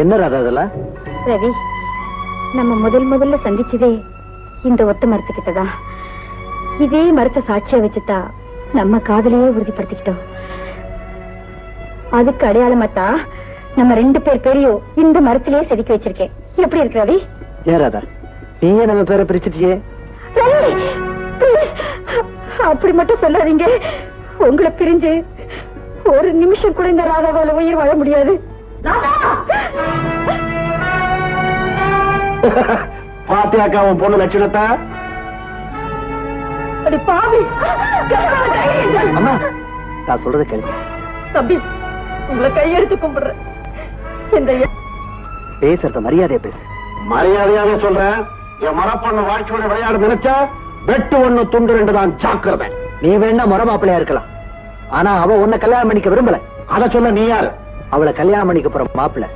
என்ன ராதா அதெல்லாம்? ரவி, நம்ம முதல்ல சந்திச்சதே இந்த ஒத்த மரத்துக்கிட்டதான். இதே மரத்தை சாட்சியா வச்சுட்டா நம்ம காதலையே உறுதிப்படுத்திக்கிட்டோம். அதுக்கு அடையாளமாத்தா நம்ம 2 பேரையும் இந்த மரத்திலேயே செதுக்கி வச்சிருக்கேன். எப்படி இருக்கு ரவி? ஏன் ராதா, நீயே நம்ம பேரை பிரிச்சுட்டியே? அப்படி மட்டும் சொல்லாதீங்க. உங்களை பிரிஞ்சு ஒரு நிமிஷம் கூட இந்த ராதாவால உயிர் வாழ முடியாது. பாத்தியாக்கா உன் பொண்ணு லட்சணத்தா? பாவி, அம்மா நான் சொல்றதை கேள்வி. தம்பி, உங்களை கையெடுத்து கும்பிடுறேன். பேசுறத மரியாதையா பேசு. மரியாதையாவே சொல்றேன். என் மரப்பொண்ணு வாழ்க்கையோட விளையாட நினைச்சா வெட்டு 1 துண்டு 2 தான் ஜாக்கிரதை. நீ வேணா முறை மாப்பிள்ளையா இருக்கலாம், ஆனா அவ உன்னை கல்யாணம் பண்ணிக்க விரும்பல. அத சொல்ல நீ யாரு? அவளை கல்யாணம் பண்ணிக்க போற மாப்பிள்ளை